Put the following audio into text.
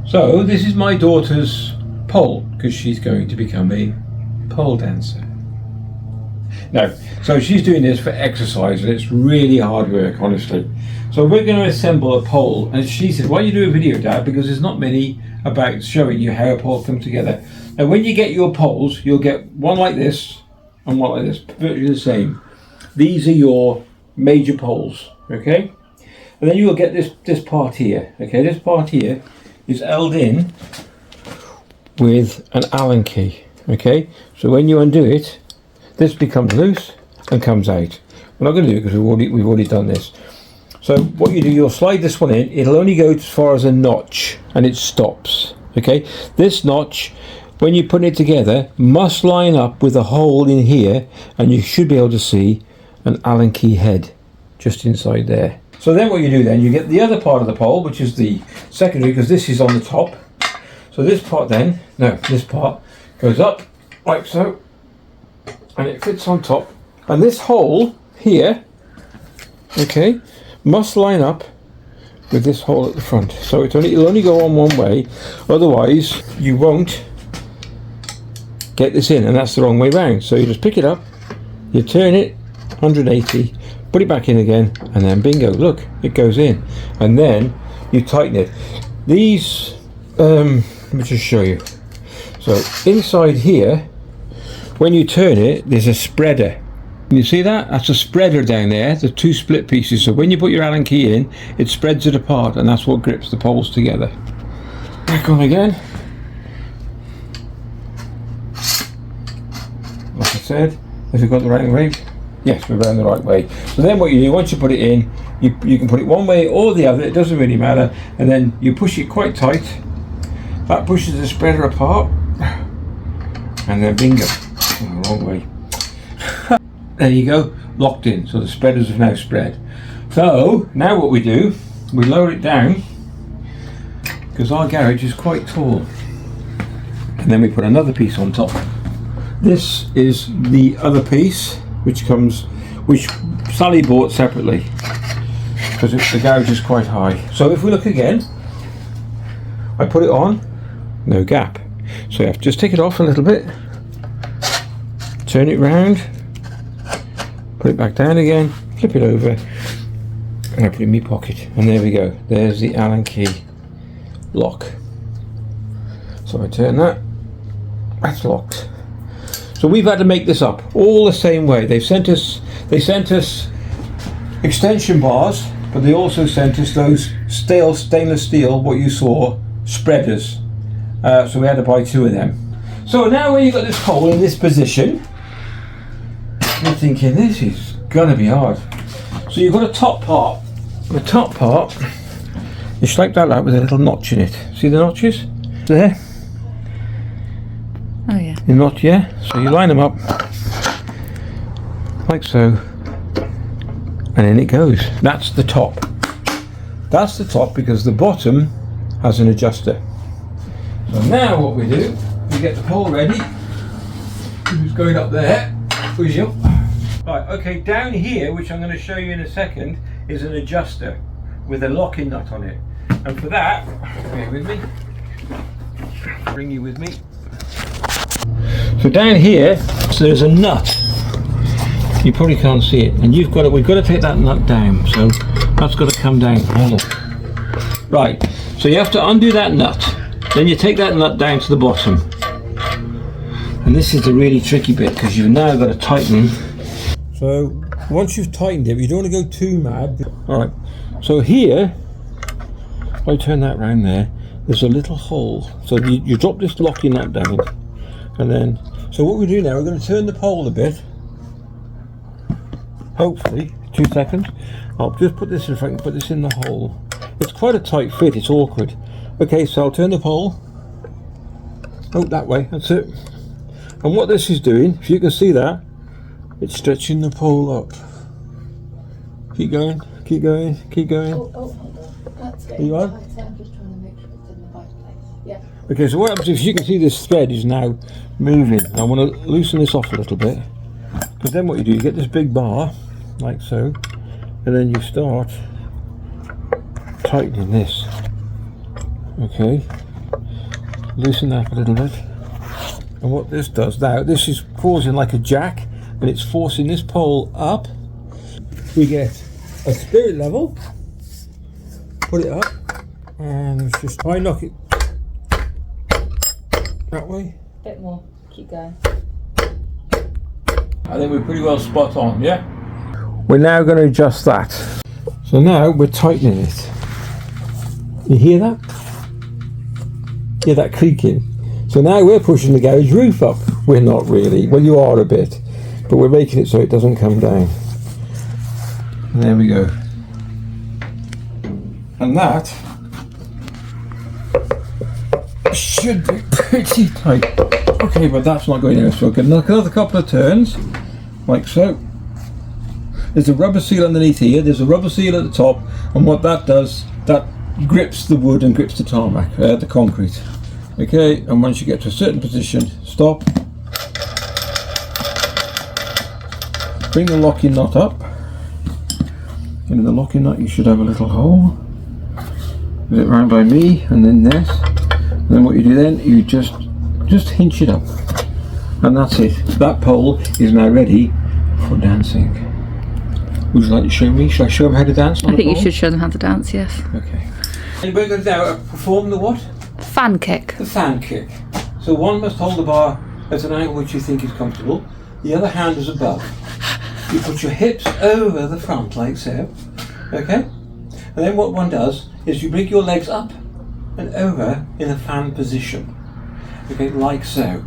So this is my daughter's pole, because she's going to become a pole dancer. No, so she's doing this for exercise, and it's really hard work, honestly. So we're going to assemble a pole, and she said, why don't you do a video, Dad, because there's not many about showing you how a pole comes together. And when you get your poles, you'll get one like this and one like this, virtually the same. These are your major poles, okay? And then you'll get this part here, okay? This part here is held in with an Allen key, okay? So when you undo it, this becomes loose and comes out. We're not going to do it because we've already done this. So what you do, you'll slide this one in. It'll only go as far as a notch and it stops, okay? This notch, when you put it together, must line up with a hole in here, and you should be able to see an Allen key head just inside there. So then what you do then, you get the other part of the pole, which is the secondary, because this is on the top. So this part then, this part goes up like so, and it fits on top. And this hole here, okay, must line up with this hole at the front. So it'll only go on one way, otherwise you won't get this in, and that's the wrong way round. So you just pick it up, you turn it 180, put it back in again, and then bingo, look, it goes in. And then you tighten it. These, let me just show you. So inside here, when you turn it, there's a spreader. You see that? That's a spreader down there, the two split pieces. So when you put your Allen key in, it spreads it apart, and that's what grips the poles together. Back on again. Like I said, have you got the right way? Yes, we're going the right way. So then what you do, once you put it in, you can put it one way or the other, it doesn't really matter, and then you push it quite tight. That pushes the spreader apart, and then bingo, the wrong way. There you go, locked in, so the spreaders have now spread. So now what we do, we lower it down, because our garage is quite tall, and then we put another piece on top. This is the other piece, which Sally bought separately, because the garage is quite high. So if we look again, I put it on, no gap. So you have to just take it off a little bit, turn it round, put it back down again, flip it over, and I put it in my pocket. And there we go, there's the Allen key lock. So I turn that, that's locked. So we've had to make this up all the same way. They sent us extension bars, but they also sent us those stainless steel, what you saw, spreaders. So we had to buy 2 of them. So now when you've got this pole in this position, you're thinking this is gonna be hard. So you've got a top part. The top part, you swipe that out with a little notch in it. See the notches? There. Oh yeah. The notch, yeah. So you line them up like so, and in it goes. That's the top. That's the top, because the bottom has an adjuster. So now what we do, we get the pole ready. Who's going up there? Who's you? Right, okay, down here, which I'm going to show you in a second, is an adjuster with a locking nut on it. And for that, bear with me, bring you with me. So down here, so there's a nut. You probably can't see it, and we've got to take that nut down. So that's got to come down. Oh, look. Right. So you have to undo that nut. Then you take that nut down to the bottom. And this is the really tricky bit, because you've now got to tighten. So once you've tightened it, you don't want to go too mad. All right. So here, if I turn that round there, there's a little hole. So you drop this locking nut down, and then. So what we do now, we're going to turn the pole a bit. Hopefully, 2 seconds. I'll just put this in front and put this in the hole. It's quite a tight fit, it's awkward. Okay, so I'll turn the pole. Oh, that way, that's it. And what this is doing, if you can see that, it's stretching the pole up. Keep going, keep going, keep going. Oh, hold on. That's good. Are you on? Like I say, I'm just trying to make sure it's in the right place. Yeah. Okay, so what happens if you can see this thread is now moving. I want to loosen this off a little bit, because then what you do, you get this big bar, like so, and then you start tightening this. Okay, loosen that a little bit. And what this does now, this is causing like a jack, and it's forcing this pole up. We get a spirit level, put it up, and just try and knock it that way. Bit more. Keep going. I think we're pretty well spot on, yeah? We're now going to adjust that. So now we're tightening it. You hear that? Hear that creaking? So now we're pushing the garage roof up. We're not really. Well, you are a bit. But we're making it so it doesn't come down. And there we go. And that should be pretty tight. Okay, but that's not going anywhere. So another couple of turns, like so. There's a rubber seal underneath here. There's a rubber seal at the top. And what that does, that grips the wood and grips the tarmac, the concrete. Okay, and once you get to a certain position, stop. Bring the locking nut up. In the locking nut you should have a little hole. Get it round by me, and then this. And then what you do then, you just hinge it up. And that's it. That pole is now ready for dancing. Would you like to show me? Should I show them how to dance on I think the you pole? should show them how to dance, yes. Okay. Anybody going to now perform the what? Fan kick. The fan kick. So one must hold the bar at an angle which you think is comfortable. The other hand is above. You put your hips over the front like so. Okay? And then what one does is you bring your legs up and over in a fan position. Okay, like so.